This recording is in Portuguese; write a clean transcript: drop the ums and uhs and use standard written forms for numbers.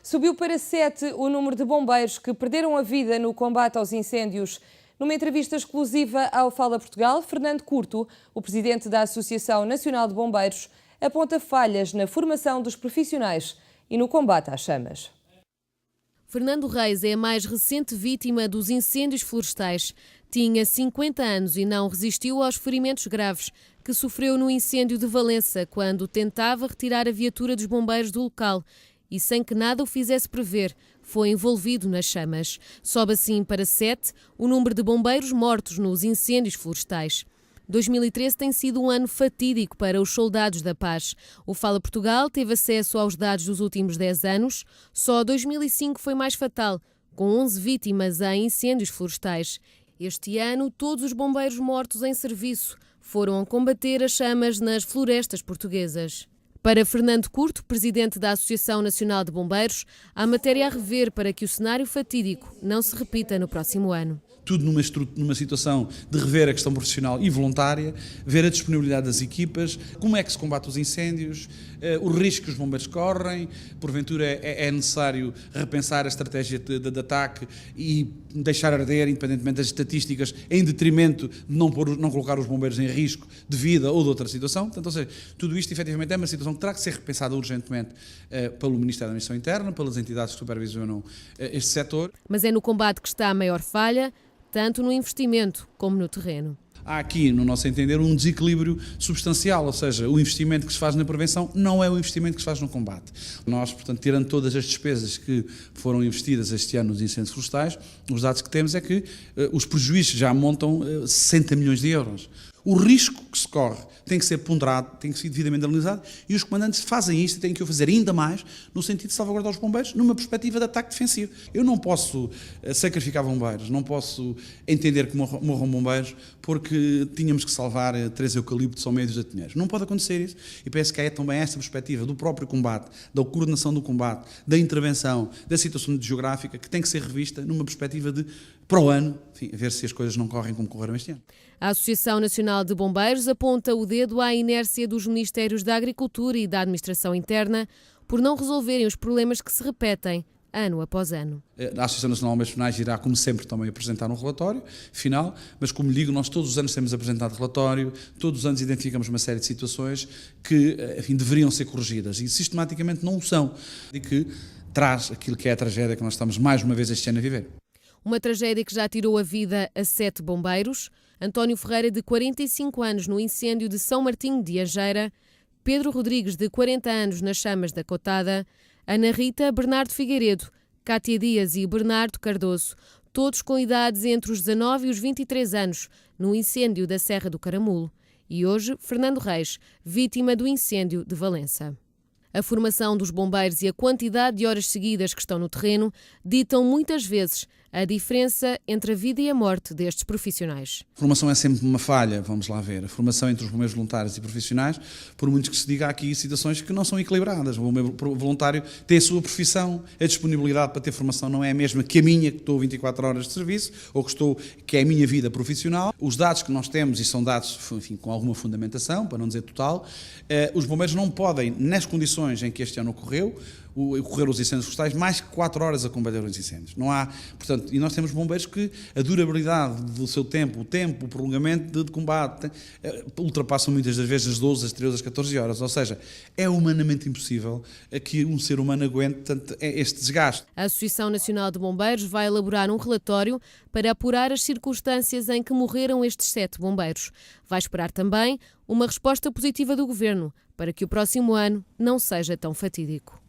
Subiu para 7 o número de bombeiros que perderam a vida no combate aos incêndios. Numa entrevista exclusiva ao Fala Portugal, Fernando Curto, o presidente da Associação Nacional de Bombeiros, aponta falhas na formação dos profissionais e no combate às chamas. Fernando Reis é a mais recente vítima dos incêndios florestais. Tinha 50 anos e não resistiu aos ferimentos graves que sofreu no incêndio de Valença, quando tentava retirar a viatura dos bombeiros do local e, sem que nada o fizesse prever, foi envolvido nas chamas. Sobe assim para 7 o número de bombeiros mortos nos incêndios florestais. 2013 tem sido um ano fatídico para os soldados da paz. O Fala Portugal teve acesso aos dados dos últimos 10 anos. Só 2005 foi mais fatal, com 11 vítimas em incêndios florestais. Este ano, todos os bombeiros mortos em serviço foram a combater as chamas nas florestas portuguesas. Para Fernando Curto, presidente da Associação Nacional de Bombeiros, há matéria a rever para que o cenário fatídico não se repita no próximo ano. Tudo numa situação de rever a questão profissional e voluntária, ver a disponibilidade das equipas, como é que se combate os incêndios, o risco que os bombeiros correm, porventura é necessário repensar a estratégia de ataque e deixar arder, independentemente das estatísticas, em detrimento de não colocar os bombeiros em risco de vida ou de outra situação. Portanto, ou seja, tudo isto efetivamente é uma situação que terá que ser repensada urgentemente pelo Ministério da Administração Interna, pelas entidades que supervisionam este setor. Mas é no combate que está a maior falha, tanto no investimento como no terreno. Há aqui, no nosso entender, um desequilíbrio substancial, ou seja, o investimento que se faz na prevenção não é o investimento que se faz no combate. Nós, portanto, tirando todas as despesas que foram investidas este ano nos incêndios florestais, os dados que temos é que os prejuízos já montam 60 milhões de euros. O risco que se corre tem que ser ponderado, tem que ser devidamente analisado e os comandantes fazem isto e têm que o fazer ainda mais no sentido de salvaguardar os bombeiros numa perspectiva de ataque defensivo. Eu não posso sacrificar bombeiros, não posso entender que morram bombeiros porque tínhamos que salvar 3 eucaliptos ao meio dos atinheiros. Não pode acontecer isso e penso que é também esta perspectiva do próprio combate, da coordenação do combate, da intervenção, da situação geográfica que tem que ser revista numa perspectiva de, para o ano, enfim, a ver se as coisas não correm como correram este ano. A Associação Nacional de Bombeiros aponta o dedo à inércia dos Ministérios da Agricultura e da Administração Interna por não resolverem os problemas que se repetem ano após ano. A Associação Nacional de Bombeiros Profissionais irá, como sempre, também apresentar um relatório final, mas como lhe digo, nós todos os anos temos apresentado relatório, todos os anos identificamos uma série de situações que, enfim, deveriam ser corrigidas e sistematicamente não o são, e que traz aquilo que é a tragédia que nós estamos mais uma vez este ano a viver. Uma tragédia que já tirou a vida a 7 bombeiros: António Ferreira, de 45 anos, no incêndio de São Martinho de Angeira; Pedro Rodrigues, de 40 anos, nas chamas da Cotada; Ana Rita, Bernardo Figueiredo, Cátia Dias e Bernardo Cardoso, todos com idades entre os 19 e os 23 anos, no incêndio da Serra do Caramulo. E hoje, Fernando Reis, vítima do incêndio de Valença. A formação dos bombeiros e a quantidade de horas seguidas que estão no terreno ditam muitas vezes a diferença entre a vida e a morte destes profissionais. A formação é sempre uma falha, vamos lá ver. A formação entre os bombeiros voluntários e profissionais, por muito que se diga, há aqui situações que não são equilibradas. O bombeiro voluntário tem a sua profissão, a disponibilidade para ter formação não é a mesma que a minha, que estou 24 horas de serviço, ou que é a minha vida profissional. Os dados que nós temos, e são dados, enfim, com alguma fundamentação, para não dizer total, os bombeiros não podem, nas condições em que este ano ocorreram os incêndios florestais, mais que 4 horas a combater os incêndios. Não há, portanto, e nós temos bombeiros que a durabilidade do seu tempo, o prolongamento de combate, ultrapassam muitas das vezes as 12, as 13, as 14 horas. Ou seja, é humanamente impossível que um ser humano aguente este desgaste. A Associação Nacional de Bombeiros vai elaborar um relatório para apurar as circunstâncias em que morreram estes 7 bombeiros. Vai esperar também uma resposta positiva do Governo para que o próximo ano não seja tão fatídico.